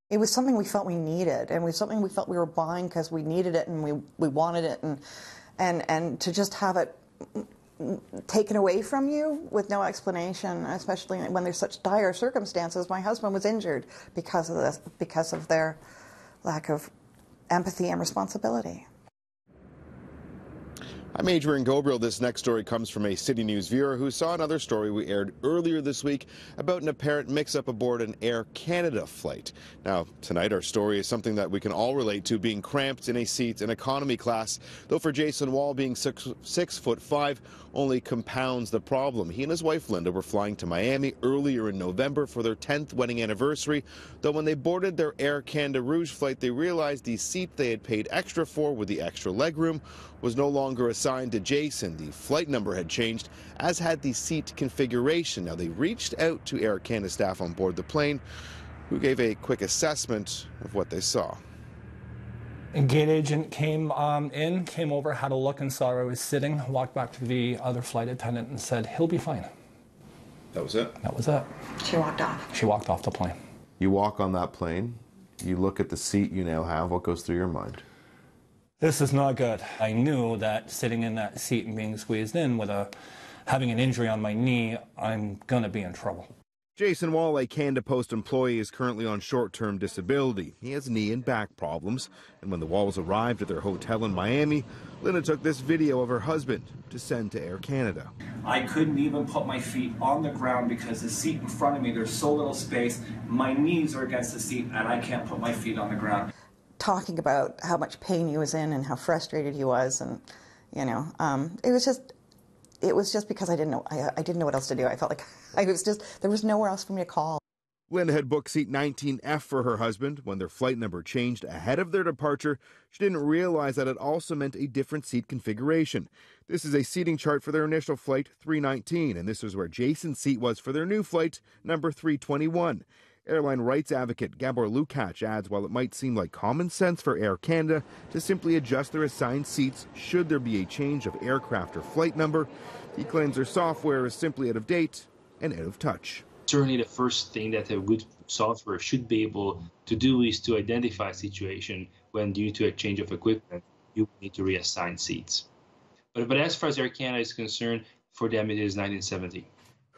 It was something we felt we needed, and it was something we felt we were buying because we needed it and we wanted it, and to just have it taken away from you with no explanation, especially when there's such dire circumstances. My husband was injured because of this, because of their lack of empathy and responsibility. I'm Adrian Gobriel. This next story comes from a CityNews viewer who saw another story we aired earlier this week about an apparent mix-up aboard an Air Canada flight. Now, tonight our story is something that we can all relate to, being cramped in a seat in economy class, though for Jason Wall, being 6'5" only compounds the problem. He and his wife Linda were flying to Miami earlier in November for their 10th wedding anniversary, though when they boarded their Air Canada Rouge flight, they realized the seat they had paid extra for with the extra legroom was no longer assigned to Jason. The flight number had changed, as had the seat configuration. Now, they reached out to Air Canada staff on board the plane, who gave a quick assessment of what they saw. A gate agent came over, had a look and saw where I was sitting, walked back to the other flight attendant and said, "He'll be fine." That was it? That was it. She walked off. She walked off the plane. You walk on that plane, you look at the seat you now have, what goes through your mind? This is not good. I knew that sitting in that seat and being squeezed in with having an injury on my knee, I'm going to be in trouble. Jason Wall, a Canada Post employee, is currently on short-term disability. He has knee and back problems, and when the Walls arrived at their hotel in Miami, Linda took this video of her husband to send to Air Canada. I couldn't even put my feet on the ground because the seat in front of me, there's so little space. My knees are against the seat and I can't put my feet on the ground. Talking about how much pain he was in and how frustrated he was, and it was just because I didn't know what else to do. I felt like there was nowhere else for me to call. Linda had booked seat 19F for her husband. When their flight number changed ahead of their departure, she didn't realize that it also meant a different seat configuration. This is a seating chart for their initial flight 319, and this is where Jason's seat was for their new flight number 321. Airline rights advocate Gabor Lukács adds while it might seem like common sense for Air Canada to simply adjust their assigned seats should there be a change of aircraft or flight number, he claims their software is simply out of date and out of touch. Certainly the first thing that a good software should be able to do is to identify a situation when due to a change of equipment, you need to reassign seats. But as far as Air Canada is concerned, for them it is 1970.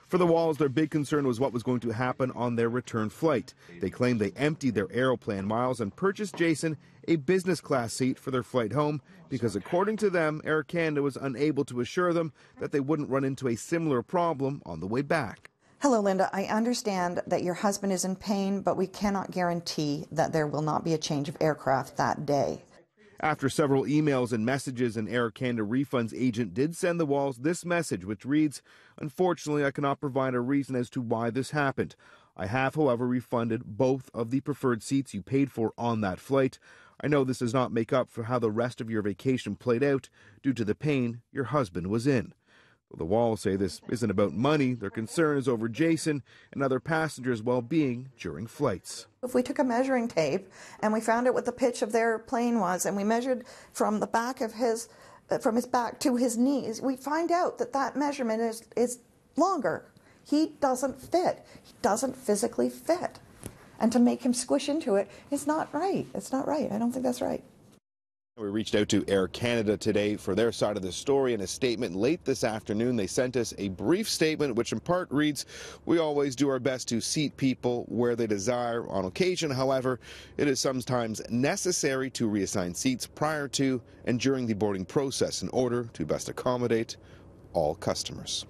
For the Walls, their big concern was what was going to happen on their return flight. They claimed they emptied their Aeroplan miles and purchased Jason a business class seat for their flight home because, according to them, Air Canada was unable to assure them that they wouldn't run into a similar problem on the way back. Hello, Linda. I understand that your husband is in pain, but we cannot guarantee that there will not be a change of aircraft that day. After several emails and messages, an Air Canada refunds agent did send the Walls this message, which reads, "Unfortunately, I cannot provide a reason as to why this happened. I have, however, refunded both of the preferred seats you paid for on that flight. I know this does not make up for how the rest of your vacation played out due to the pain your husband was in." The Walls say this isn't about money. Their concern is over Jason and other passengers' well-being during flights. If we took a measuring tape and we found out what the pitch of their plane was, and we measured from the back of from his back to his knees, we find out that that measurement is longer. He doesn't fit. He doesn't physically fit. And to make him squish into it is not right. It's not right. I don't think that's right. We reached out to Air Canada today for their side of the story. In a statement late this afternoon, they sent us a brief statement which in part reads, "We always do our best to seat people where they desire. On occasion, however, it is sometimes necessary to reassign seats prior to and during the boarding process in order to best accommodate all customers."